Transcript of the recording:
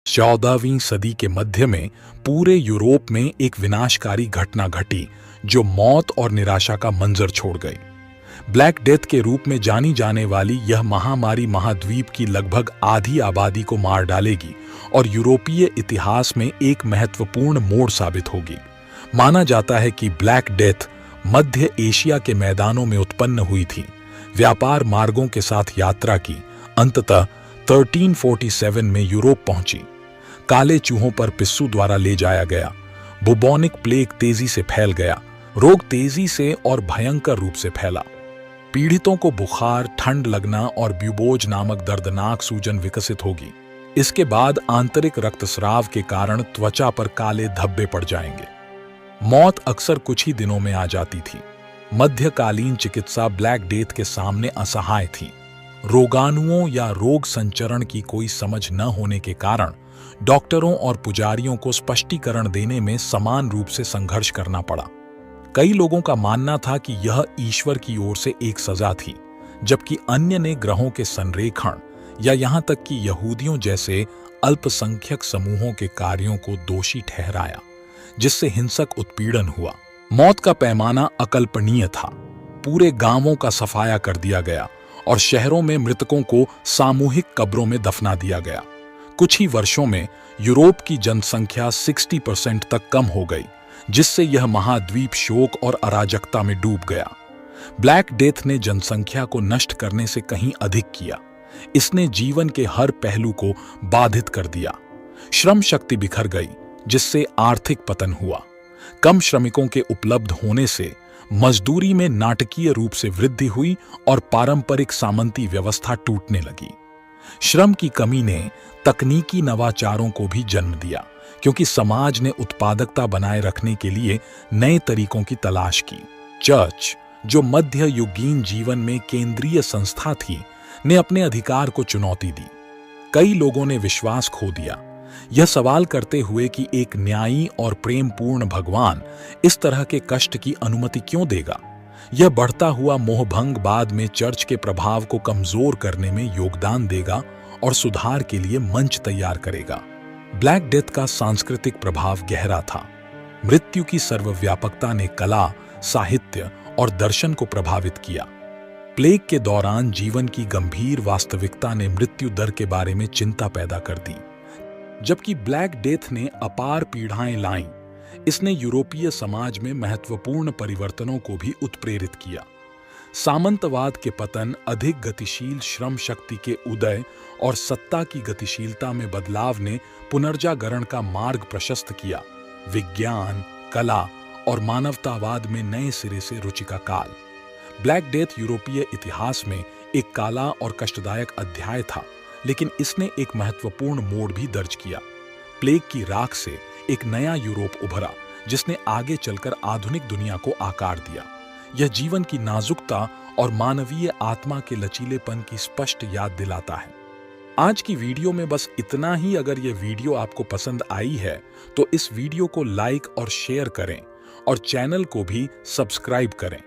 14वीं सदी के मध्य में पूरे यूरोप में एक विनाशकारी घटना घटी जो मौत और निराशा का मंजर छोड़ गई। ब्लैक डेथ के रूप में जानी जाने वाली यह महामारी महाद्वीप की लगभग आधी आबादी को मार डालेगी और यूरोपीय इतिहास में एक महत्वपूर्ण मोड़ साबित होगी। माना जाता है कि ब्लैक डेथ मध्य एशिया के मैदानों में उत्पन्न हुई थी, व्यापार मार्गों के साथ यात्रा की, अंततः 1347 में यूरोप पहुंची। काले चूहों पर पिस्सू द्वारा ले जाया गया। बुबोनिक प्लेग तेजी से फैल गया। रोग तेजी से और भयंकर रूप से फैला। पीड़ितों को बुखार, ठंड लगना और ब्यूबोज नामक दर्दनाक सूजन विकसित होगी। इसके बाद आंतरिक रक्तस्राव के कारण त्वचा पर काले धब्बे पड़ जाएंगे। मौत अक्सर कुछ ही दिनों में आ जाती थी। मध्यकालीन चिकित्सा ब्लैक डेथ के सामने असहाय थी। रोगाणुओं या रोग संचरण की कोई समझ न होने के कारण डॉक्टरों और पुजारियों को स्पष्टीकरण देने में समान रूप से संघर्ष करना पड़ा। कई लोगों का मानना था कि यह ईश्वर की ओर से एक सजा थी, जबकि अन्य ने ग्रहों के संरेखण या यहां तक कि यहूदियों जैसे अल्पसंख्यक समूहों के कार्यों को दोषी ठहराया, जिससे हिंसक उत्पीड़न हुआ। मौत का पैमाना अकल्पनीय था। पूरे गांवों का सफाया कर दिया गया और शहरों में मृतकों को सामूहिक कब्रों में दफना दिया गया। कुछ ही वर्षों में यूरोप की जनसंख्या 60% तक कम हो गई, जिससे यह महाद्वीप शोक और अराजकता में डूब गया। ब्लैक डेथ ने जनसंख्या को नष्ट करने से कहीं अधिक किया। इसने जीवन के हर पहलू को बाधित कर दिया। श्रम शक्ति बिखर गई, जिससे आर्थिक पतन हुआ। कम श्रमिकों के उपलब्ध होने से मजदूरी में नाटकीय रूप से वृद्धि हुई और पारंपरिक सामंती व्यवस्था टूटने लगी। श्रम की कमी ने तकनीकी नवाचारों को भी जन्म दिया, क्योंकि समाज ने उत्पादकता बनाए रखने के लिए नए तरीकों की तलाश की। चर्च, जो मध्य युगीन जीवन में केंद्रीय संस्था थी, ने अपने अधिकार को चुनौती दी। कई लोगों ने विश्वास खो दिया, यह सवाल करते हुए कि एक न्यायी और प्रेमपूर्ण भगवान इस तरह के कष्ट की अनुमति क्यों देगा। यह बढ़ता हुआ मोहभंग बाद में चर्च के प्रभाव को कमजोर करने में योगदान देगा और सुधार के लिए मंच तैयार करेगा। ब्लैक डेथ का सांस्कृतिक प्रभाव गहरा था। मृत्यु की सर्वव्यापकता ने कला, साहित्य और दर्शन को प्रभावित किया। प्लेग के दौरान जीवन की गंभीर वास्तविकता ने मृत्यु दर के बारे में चिंता पैदा कर दी। जबकि ब्लैक डेथ ने अपार पीड़ाएं लाईं, इसने यूरोपीय समाज में महत्वपूर्ण परिवर्तनों को भी उत्प्रेरित किया। सामंतवाद के पतन, अधिक गतिशील श्रम शक्ति के उदय और सत्ता की गतिशीलता में बदलाव ने पुनर्जागरण का मार्ग प्रशस्त किया। विज्ञान, कला और मानवतावाद में नए सिरे से रुचि का काल। ब्लैक डेथ यूरोपीय इतिहास में एक काला और कष्टदायक अध्याय था, लेकिन इसने एक महत्वपूर्ण मोड़ भी दर्ज किया। प्लेग की राख से एक नया यूरोप उभरा, जिसने आगे चलकर आधुनिक दुनिया को आकार दिया। यह जीवन की नाजुकता और मानवीय आत्मा के लचीलेपन की स्पष्ट याद दिलाता है। आज की वीडियो में बस इतना ही। अगर यह वीडियो आपको पसंद आई है तो इस वीडियो को लाइक और शेयर करें और चैनल को भी सब्सक्राइब करें।